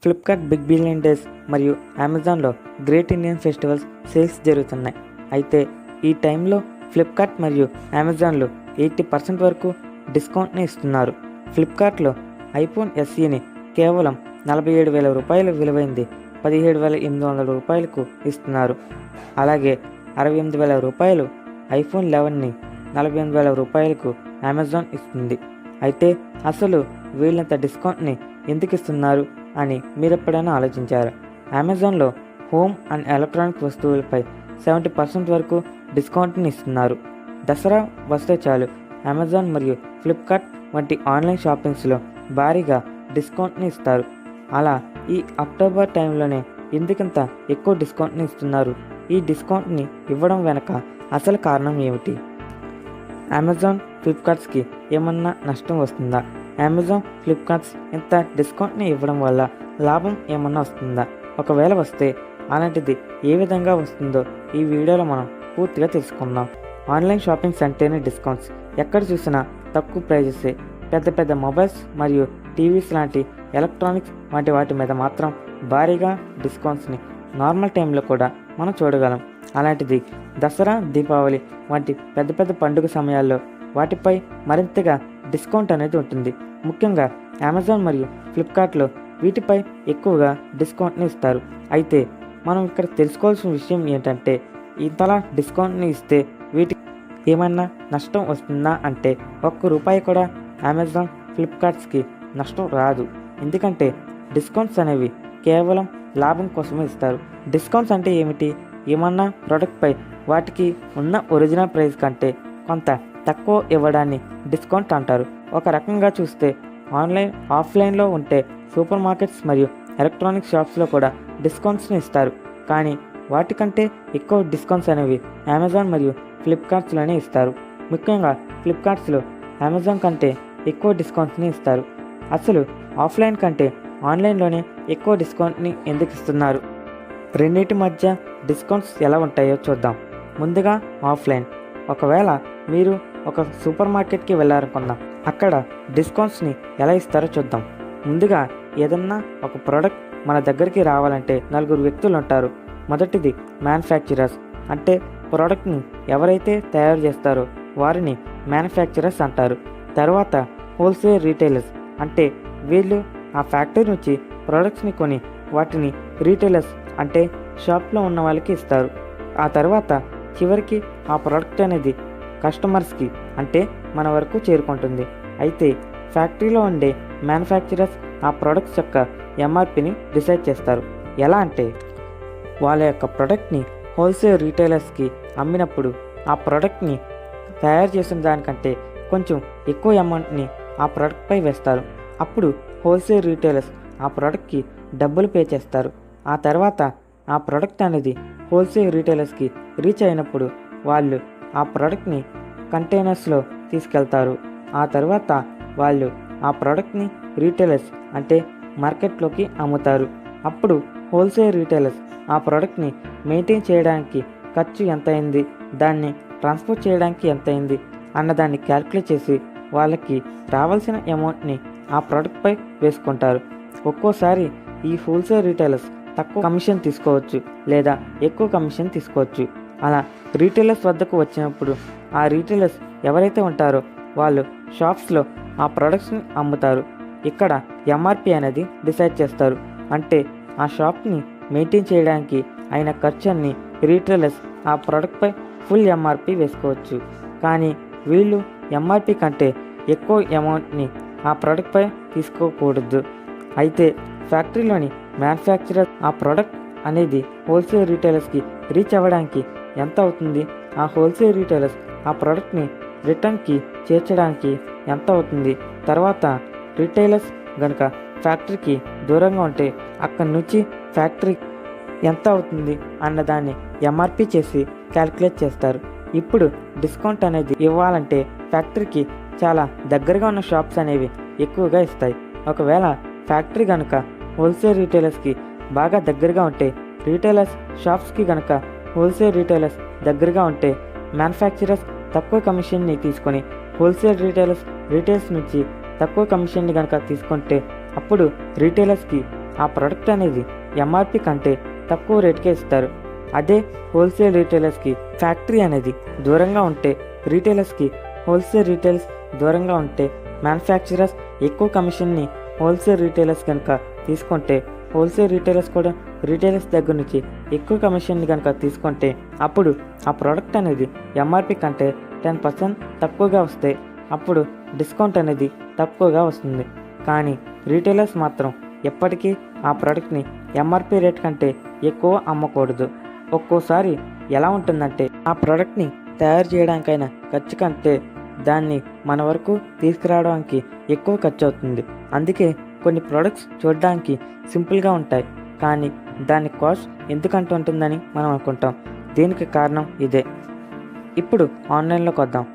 Flipkart big billion days మరియు అమెజాన్లో great Indian festivals sales జరుగుతున్నాయి. అయితే ఈ టైంలో ఫ్లిప్కార్ట్ మరియు అమెజాన్లో 80% వరకు డిస్కౌంట్ని ఇస్తున్నారు. ఫ్లిప్కార్ట్లో ఐఫోన్ SEని కేవలం 47,000 రూపాయలు విలువైంది 17,800 రూపాయలకు ఇస్తున్నారు. అలాగే 68,000 రూపాయలు ఐఫోన్ 11ని 48,000 రూపాయలకు అమెజాన్ ఇస్తుంది. అయితే అసలు వీళ్ళంత డిస్కౌంట్ని ఎందుకు ఇస్తున్నారు అని మీరు ఎప్పుడైనా ఆలోచించారా? అమెజాన్లో హోమ్ అండ్ ఎలక్ట్రానిక్ వస్తువులపై 70% వరకు డిస్కౌంట్ని ఇస్తున్నారు. దసరా వస్తే చాలు అమెజాన్ మరియు ఫ్లిప్కార్ట్ వంటి ఆన్లైన్ షాపింగ్స్లో భారీగా డిస్కౌంట్ని ఇస్తారు. అలా ఈ అక్టోబర్ టైంలోనే ఎందుకంత ఎక్కువ డిస్కౌంట్ని ఇస్తున్నారు? ఈ డిస్కౌంట్ని ఇవ్వడం వెనక అసలు కారణం ఏమిటి? అమెజాన్ ఫ్లిప్కార్ట్స్కి ఏమన్నా నష్టం వస్తుందా? అమెజాన్ ఫ్లిప్కార్ట్స్ ఇంత డిస్కౌంట్ని ఇవ్వడం వల్ల లాభం ఏమన్నా వస్తుందా? ఒకవేళ వస్తే అలాంటిది ఏ విధంగా వస్తుందో ఈ వీడియోలో మనం పూర్తిగా తెలుసుకుందాం. ఆన్లైన్ షాపింగ్స్ అంటేనే డిస్కౌంట్స్. ఎక్కడ చూసినా తక్కువ ప్రైజెసే. పెద్ద పెద్ద మొబైల్స్ మరియు టీవీస్ లాంటి ఎలక్ట్రానిక్స్ వంటి వాటి మీద మాత్రం భారీగా డిస్కౌంట్స్ని నార్మల్ టైంలో కూడా మనం చూడగలం. అలాంటిది దసరా, దీపావళి వంటి పెద్ద పెద్ద పండుగ సమయాల్లో వాటిపై మరింతగా డిస్కౌంట్ అనేది ఉంటుంది. ముఖ్యంగా అమెజాన్ మరియు ఫ్లిప్కార్ట్లో వీటిపై ఎక్కువగా డిస్కౌంట్ని ఇస్తారు. అయితే మనం ఇక్కడ తెలుసుకోవాల్సిన విషయం ఏంటంటే, ఇంతలా డిస్కౌంట్ని ఇస్తే వీటికి ఏమన్నా నష్టం వస్తుందా అంటే ₹1 కూడా అమెజాన్ ఫ్లిప్కార్ట్స్కి నష్టం రాదు. ఎందుకంటే డిస్కౌంట్స్ అనేవి కేవలం లాభం కోసమే ఇస్తారు. డిస్కౌంట్స్ అంటే ఏమిటి? ఏమన్నా ప్రోడక్ట్పై వాటికి ఉన్న ఒరిజినల్ ప్రైస్ కంటే కొంత తక్కువ ఇవ్వడాన్ని డిస్కౌంట్ అంటారు. ఒక రకంగా చూస్తే ఆఫ్లైన్లో ఉంటే సూపర్ మార్కెట్స్ మరియు ఎలక్ట్రానిక్ షాప్స్లో కూడా డిస్కౌంట్స్ని ఇస్తారు. కానీ వాటికంటే ఎక్కువ డిస్కౌంట్స్ అనేవి అమెజాన్ మరియు ఫ్లిప్కార్ట్స్లోనే ఇస్తారు. ముఖ్యంగా ఫ్లిప్కార్ట్స్లో అమెజాన్ కంటే ఎక్కువ డిస్కౌంట్స్ని ఇస్తారు. అసలు ఆఫ్లైన్ కంటే ఆన్లైన్లోనే ఎక్కువ డిస్కౌంట్ని ఎందుకు ఇస్తున్నారు? రెండింటి మధ్య డిస్కౌంట్స్ ఎలా ఉంటాయో చూద్దాం. ముందుగా ఆఫ్లైన్. ఒకవేళ మీరు ఒక సూపర్ మార్కెట్కి వెళ్ళారనుకుందాం. అక్కడ డిస్కౌంట్స్ని ఎలా ఇస్తారో చూద్దాం. ముందుగా ఏదన్నా ఒక ప్రోడక్ట్ మన దగ్గరికి రావాలంటే 4 వ్యక్తులు ఉంటారు. మొదటిది మ్యానుఫ్యాక్చరర్స్, అంటే ప్రోడక్ట్ని ఎవరైతే తయారు చేస్తారో వారిని మ్యానుఫ్యాక్చరర్స్ అంటారు. తర్వాత హోల్సేల్ రీటైలర్స్, అంటే వీళ్ళు ఆ ఫ్యాక్టరీ నుంచి ప్రోడక్ట్స్ని కొని వాటిని రీటైలర్స్, అంటే షాప్లో ఉన్న వాళ్ళకి ఇస్తారు. ఆ తర్వాత చివరికి ఆ ప్రోడక్ట్ అనేది కస్టమర్స్కి, అంటే మన వరకు చేరుకుంటుంది. అయితే ఫ్యాక్టరీలో ఉండే మ్యానుఫ్యాక్చరర్స్ ఆ ప్రోడక్ట్స్ యొక్క MRPని డిసైడ్ చేస్తారు. ఎలా అంటే వాళ్ళ యొక్క ప్రోడక్ట్ని హోల్సేల్ రీటైలర్స్కి అమ్మినప్పుడు ఆ ప్రోడక్ట్ని తయారు చేసిన దానికంటే కొంచెం ఎక్కువ అమౌంట్ని ఆ ప్రోడక్ట్పై వేస్తారు. అప్పుడు హోల్సేల్ రీటైలర్స్ ఆ ప్రోడక్ట్కి డబ్బులు పే చేస్తారు. ఆ తర్వాత ఆ ప్రోడక్ట్ అనేది హోల్సేల్ రీటైలర్స్కి రీచ్ అయినప్పుడు వాళ్ళు ఆ ప్రోడక్ట్ని కంటైనర్స్లో తీసుకెళ్తారు. ఆ తర్వాత వాళ్ళు ఆ ప్రోడక్ట్ని రీటైలర్స్, అంటే మార్కెట్లోకి అమ్ముతారు. అప్పుడు హోల్సేల్ రీటైలర్స్ ఆ ప్రోడక్ట్ని మెయింటైన్ చేయడానికి ఖర్చు ఎంత అయింది, దాన్ని ట్రాన్స్పోర్ట్ చేయడానికి ఎంత అయింది అన్నదాన్ని క్యాల్కులేట్ చేసి వాళ్ళకి రావాల్సిన అమౌంట్ని ఆ ప్రోడక్ట్పై వేసుకుంటారు. ఒక్కోసారి ఈ హోల్సేల్ రీటైలర్స్ తక్కువ కమిషన్ తీసుకోవచ్చు లేదా ఎక్కువ కమిషన్ తీసుకోవచ్చు. అలా రీటైలర్స్ వద్దకు వచ్చినప్పుడు ఆ రీటైలర్స్ ఎవరైతే ఉంటారో వాళ్ళు షాప్స్లో ఆ ప్రోడక్ట్స్ని అమ్ముతారు. ఇక్కడ MRP అనేది డిసైడ్ చేస్తారు. అంటే ఆ షాప్ని మెయింటైన్ చేయడానికి అయిన ఖర్చు అన్ని రీటైలర్స్ ఆ ప్రోడక్ట్పై ఫుల్ MRP వేసుకోవచ్చు. కానీ వీళ్ళు MRP కంటే ఎక్కువ అమౌంట్ని ఆ ప్రోడక్ట్పై తీసుకోకూడదు. అయితే ఫ్యాక్టరీలోని మ్యానుఫ్యాక్చరర్ ఆ ప్రోడక్ట్ అనేది హోల్సేల్ రీటైలర్స్కి రీచ్ అవ్వడానికి ఎంత అవుతుంది, ఆ హోల్సేల్ రీటైలర్స్ ఆ ప్రోడక్ట్ని రిటర్న్కి చేర్చడానికి ఎంత అవుతుంది, తర్వాత రీటైలర్స్ కనుక ఫ్యాక్టరీకి దూరంగా ఉంటే అక్కడి నుంచి ఫ్యాక్టరీ ఎంత అవుతుంది అన్నదాన్ని MRP చేసి క్యాల్కులేట్ చేస్తారు. ఇప్పుడు డిస్కౌంట్ అనేది ఇవ్వాలంటే ఫ్యాక్టరీకి చాలా దగ్గరగా ఉన్న షాప్స్ అనేవి ఎక్కువగా ఇస్తాయి. ఒకవేళ ఫ్యాక్టరీ కనుక హోల్సేల్ రీటైలర్స్కి బాగా దగ్గరగా ఉంటే, రీటైలర్స్ షాప్స్కి కనుక హోల్సేల్ రీటైలర్స్ దగ్గరగా ఉంటే మ్యానుఫ్యాక్చరర్స్ తక్కువ కమిషన్ని తీసుకొని హోల్సేల్ రీటైలర్స్ నుంచి తక్కువ కమిషన్ని కనుక తీసుకుంటే అప్పుడు రీటైలర్స్కి ఆ ప్రోడక్ట్ అనేది ఎంఆర్పి కంటే తక్కువ రేటుకే ఇస్తారు. అదే హోల్సేల్ రీటైలర్స్కి ఫ్యాక్టరీ అనేది దూరంగా ఉంటే, రీటైలర్స్కి హోల్సేల్ రీటైల్స్ దూరంగా ఉంటే, మ్యానుఫ్యాక్చరర్స్ ఎక్కువ కమిషన్ని హోల్సేల్ రీటైలర్స్ కనుక తీసుకుంటే, హోల్సేల్ రీటైలర్స్ కూడా రీటైలర్స్ దగ్గర నుంచి ఎక్కువ కమిషన్ని కనుక తీసుకుంటే, అప్పుడు ఆ ప్రోడక్ట్ అనేది ఎంఆర్పి కంటే 10% తక్కువగా వస్తే అప్పుడు డిస్కౌంట్ అనేది తక్కువగా వస్తుంది. కానీ రీటైలర్స్ మాత్రం ఎప్పటికీ ఆ ప్రోడక్ట్ని ఎంఆర్పి రేట్ కంటే ఎక్కువ అమ్మకూడదు. ఒక్కోసారి ఎలా ఉంటుందంటే, ఆ ప్రోడక్ట్ని తయారు చేయడానికైనా ఖర్చు కంటే దాన్ని మన వరకు తీసుకురావడానికి ఎక్కువ ఖర్చు అవుతుంది. అందుకే కొన్ని ప్రోడక్ట్స్ చూడడానికి సింపుల్గా ఉంటాయి, కానీ దాని కాస్ట్ ఎందుకంటూ ఉంటుందని మనం అనుకుంటాం. దీనికి కారణం ఇదే. ఇప్పుడు ఆన్లైన్లోకి వద్దాం.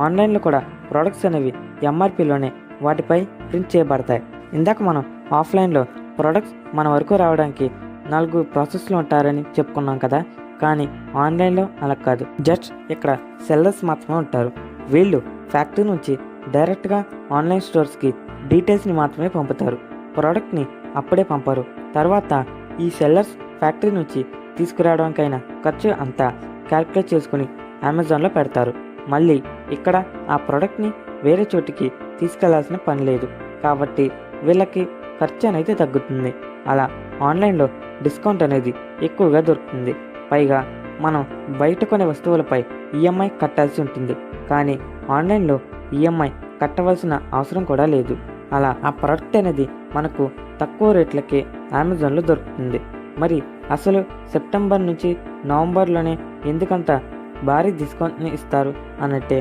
ఆన్లైన్లో కూడా ప్రోడక్ట్స్ అనేవి ఎంఆర్పిలోనే వాటిపై ప్రింట్ చేయబడతాయి. ఇందాక మనం ఆఫ్లైన్లో ప్రోడక్ట్స్ మన వరకు రావడానికి 4 ప్రాసెస్లు ఉంటారని చెప్పుకున్నాం కదా, కానీ ఆన్లైన్లో అలా కాదు. జస్ట్ ఇక్కడ సెల్లర్స్ మాత్రమే ఉంటారు. వీళ్ళు ఫ్యాక్టరీ నుంచి డైరెక్ట్గా ఆన్లైన్ స్టోర్స్కి డీటెయిల్స్ని మాత్రమే పంపుతారు, ప్రోడక్ట్ని అప్పుడే పంపరు. తర్వాత ఈ సెల్లర్స్ ఫ్యాక్టరీ నుంచి తీసుకురావడానికైనా ఖర్చు అంతా క్యాల్కులేట్ చేసుకుని అమెజాన్లో పెడతారు. మళ్ళీ ఇక్కడ ఆ ప్రోడక్ట్ని వేరే చోటికి తీసుకెళ్లాల్సిన పని లేదు, కాబట్టి వీళ్ళకి ఖర్చు అనేది తగ్గుతుంది. అలా ఆన్లైన్లో డిస్కౌంట్ అనేది ఎక్కువగా దొరుకుతుంది. పైగా మనం బయట కొనే వస్తువులపై ఈఎంఐ కట్టాల్సి ఉంటుంది, కానీ ఆన్లైన్లో ఈఎంఐ కట్టవలసిన అవసరం కూడా లేదు. అలా ఆ ప్రోడక్ట్ అనేది మనకు తక్కువ రేట్లకే అమెజాన్లో దొరుకుతుంది. మరి అసలు సెప్టెంబర్ నుంచి నవంబర్లోనే ఎందుకంత భారీ డిస్కౌంట్ని ఇస్తారు అనంటే,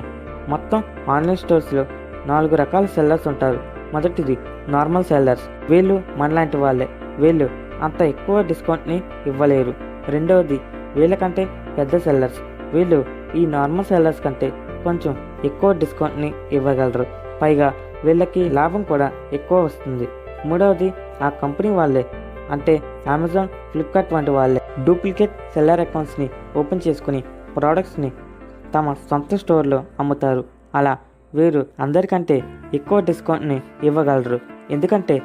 మొత్తం ఆన్లైన్ స్టోర్స్లో 4 రకాల సెల్లర్స్ ఉంటారు. మొదటిది నార్మల్ సెల్లర్స్. వీళ్ళు మనలాంటి వాళ్ళే, వీళ్ళు అంత ఎక్కువ డిస్కౌంట్ని ఇవ్వలేరు. రెండవది వీళ్ళకంటే పెద్ద సెల్లర్స్. వీళ్ళు ఈ నార్మల్ సెల్లర్స్ కంటే కొంచెం ఎక్కువ డిస్కౌంట్ని ఇవ్వగలరు, పైగా వీళ్ళకి లాభం కూడా ఎక్కువ వస్తుంది. మూడవది ఆ కంపెనీ వాళ్ళే, అంటే అమెజాన్, ఫ్లిప్కార్ట్ వంటి వాళ్ళే డూప్లికేట్ సెల్లర్ అకౌంట్స్ని ఓపెన్ చేసుకుని ప్రోడక్ట్స్ని తమ సొంత స్టోర్లో అమ్ముతారు. అలా వీరు అందరికంటే ఎక్కువ డిస్కౌంట్ని ఇవ్వగలరు, ఎందుకంటే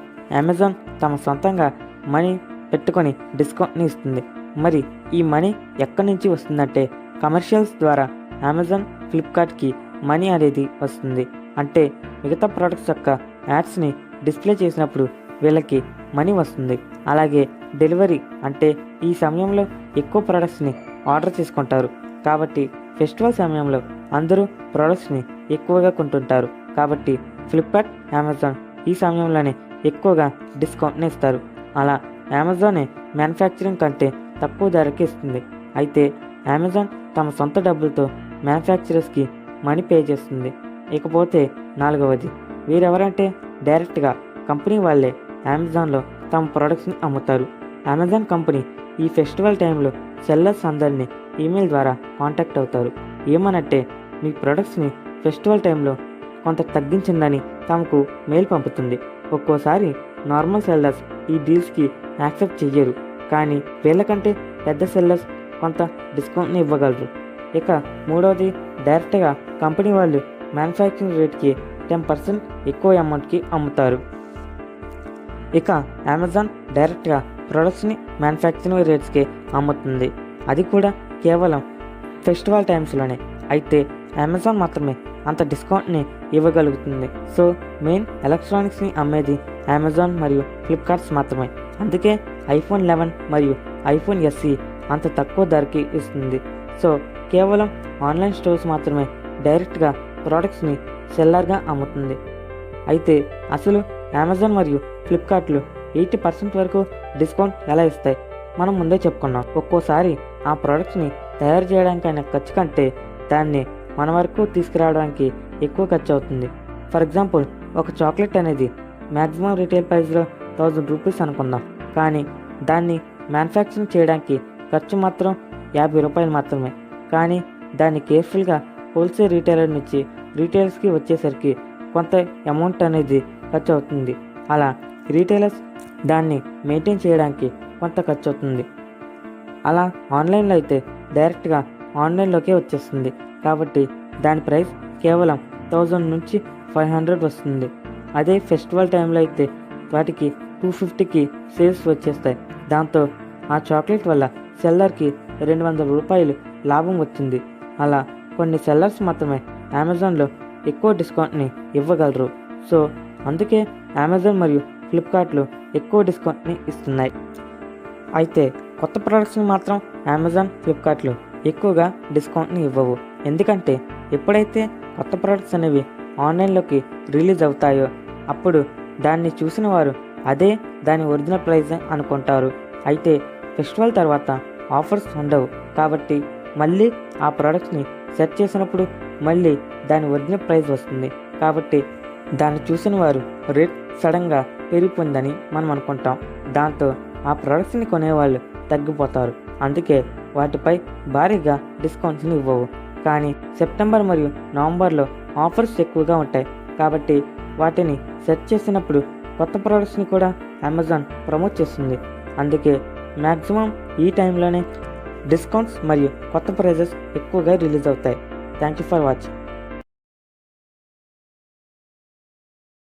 అమెజాన్ తమ సొంతంగా మనీ పెట్టుకొని డిస్కౌంట్ని ఇస్తుంది. మరి ఈ మనీ ఎక్కడి నుంచి వస్తుందంటే, కమర్షియల్స్ ద్వారా అమెజాన్, ఫ్లిప్కార్ట్కి మనీ అనేది వస్తుంది. అంటే మిగతా ప్రోడక్ట్స్ యొక్క యాడ్స్ని డిస్ప్లే చేసినప్పుడు వీళ్ళకి మనీ వస్తుంది. అలాగే డెలివరీ, అంటే ఈ సమయంలో ఎక్కువ ప్రోడక్ట్స్ని ఆర్డర్ చేసుకుంటారు, కాబట్టి ఫెస్టివల్ సమయంలో అందరూ ప్రోడక్ట్స్ని ఎక్కువగా కొంటుంటారు, కాబట్టి ఫ్లిప్కార్ట్, అమెజాన్ ఈ సమయంలోనే ఎక్కువగా డిస్కౌంట్ని ఇస్తారు. అలా అమెజానే మ్యానుఫ్యాక్చరింగ్ కంటే తక్కువ ధరకి ఇస్తుంది. అయితే అమెజాన్ తమ సొంత డబ్బులతో మ్యానుఫ్యాక్చరర్స్కి మనీ పే చేస్తుంది. ఇకపోతే నాలుగవది, వీరెవరంటే డైరెక్ట్గా కంపెనీ వాళ్ళే అమెజాన్లో తమ ప్రోడక్ట్స్ని అమ్ముతారు. అమెజాన్ కంపెనీ ఈ ఫెస్టివల్ టైంలో సెల్లర్స్ అందరినీ ఈమెయిల్ ద్వారా కాంటాక్ట్ అవుతారు. ఏమనంటే, మీ ప్రోడక్ట్స్ని ఫెస్టివల్ టైంలో కొంత తగ్గించిందని తమకు మెయిల్ పంపుతుంది. ఒక్కోసారి నార్మల్ సెల్లర్స్ ఈ డీల్స్కి యాక్సెప్ట్ చెయ్యరు, కానీ వీళ్ళకంటే పెద్ద సెల్లర్స్ కొంత డిస్కౌంట్ని ఇవ్వగలరు. ఇక మూడవది, డైరెక్ట్గా కంపెనీ వాళ్ళు మ్యానుఫ్యాక్చరింగ్ రేట్కి 10% ఎక్కువ అమౌంట్కి అమ్ముతారు. ఇక అమెజాన్ డైరెక్ట్గా ప్రొడక్ట్స్ని మ్యానుఫ్యాక్చరింగ్ రేట్స్కి అమ్ముతుంది, అది కూడా కేవలం ఫెస్టివల్ టైమ్స్లోనే. అయితే అమెజాన్ మాత్రమే అంత డిస్కౌంట్ని ఇవ్వగలుగుతుంది. సో మెయిన్ ఎలక్ట్రానిక్స్ని అమ్మేది అమెజాన్ మరియు ఫ్లిప్కార్ట్స్ మాత్రమే. అందుకే ఐఫోన్ 11 మరియు ఐఫోన్ SE అంత తక్కువ ధరకి ఇస్తుంది. సో కేవలం ఆన్లైన్ స్టోర్స్ మాత్రమే డైరెక్ట్గా ప్రోడక్ట్స్ని సెల్లర్గా అమ్ముతుంది. అయితే అసలు అమెజాన్ మరియు ఫ్లిప్కార్ట్లు 80% వరకు డిస్కౌంట్ ఎలా ఇస్తాయి? మనం ముందే చెప్పుకున్నాం. ఒక్కోసారి ఆ ప్రోడక్ట్స్ని తయారు చేయడానికైనా ఖర్చు కంటే దాన్ని మన వరకు తీసుకురావడానికి ఎక్కువ ఖర్చు అవుతుంది. ఫర్ ఎగ్జాంపుల్, ఒక చాక్లెట్ అనేది మ్యాక్సిమం రిటైల్ ప్రైస్లో 1000 రూపీస్ అనుకుందాం, కానీ దాన్ని మ్యానుఫ్యాక్చరింగ్ చేయడానికి ఖర్చు మాత్రం 50 రూపాయలు మాత్రమే. కానీ దాన్ని కేర్ఫుల్గా హోల్సేల్ రీటైలర్ నుంచి రీటైల్స్కి వచ్చేసరికి కొంత అమౌంట్ అనేది ఖర్చు అవుతుంది. అలా రీటైలర్స్ దాన్ని మెయింటైన్ చేయడానికి కొంత ఖర్చు అవుతుంది. అలా ఆన్లైన్లో అయితే డైరెక్ట్గా ఆన్లైన్లోకే వచ్చేస్తుంది, కాబట్టి దాని ప్రైస్ కేవలం 1000 నుంచి 500 వస్తుంది. అదే ఫెస్టివల్ టైంలో అయితే వాటికి 250కి సేల్స్ వచ్చేస్తాయి. దాంతో ఆ చాక్లెట్ వల్ల సెల్లర్కి 200 రూపాయలు లాభం వచ్చింది. అలా కొన్ని సెల్లర్స్ మాత్రమే అమెజాన్లో ఎక్కువ డిస్కౌంట్ని ఇవ్వగలరు. సో అందుకే అమెజాన్ మరియు ఫ్లిప్కార్ట్లు ఎక్కువ డిస్కౌంట్ని ఇస్తున్నాయి. అయితే కొత్త ప్రోడక్ట్స్ని మాత్రం అమెజాన్, ఫ్లిప్కార్ట్లు ఎక్కువగా డిస్కౌంట్ని ఇవ్వవు. ఎందుకంటే ఎప్పుడైతే కొత్త ప్రోడక్ట్స్ అనేవి ఆన్లైన్లోకి రిలీజ్ అవుతాయో అప్పుడు దాన్ని చూసిన వారు అదే దాని ఒరిజినల్ ప్రైస్ అనుకుంటారు. అయితే ఫెస్టివల్ తర్వాత ఆఫర్స్ ఉండవు కాబట్టి మళ్ళీ ఆ ప్రోడక్ట్స్ని సెర్చ్ చేసినప్పుడు మళ్ళీ దాని ఒరిజినల్ ప్రైస్ వస్తుంది. కాబట్టి దాన్ని చూసిన వారు రేట్ సడన్గా పెరిగిపోయిందని మనం అనుకుంటాం. దాంతో ఆ ప్రోడక్ట్స్ని కొనేవాళ్ళు తగ్గిపోతారు. అందుకే వాటిపై భారీగా డిస్కౌంట్స్ని ఇవ్వవు. కానీ సెప్టెంబర్ మరియు నవంబర్లో ఆఫర్స్ ఎక్కువగా ఉంటాయి కాబట్టి వాటిని సెర్చ్ చేసినప్పుడు కొత్త ప్రోడక్ట్స్ని కూడా అమెజాన్ ప్రమోట్ చేస్తుంది. అందుకే మ్యాక్సిమం ఈ టైంలోనే డిస్కౌంట్స్ మరియు కొత్త ప్రైజెస్ ఎక్కువగా రిలీజ్ అవుతాయి. Thank you for watching.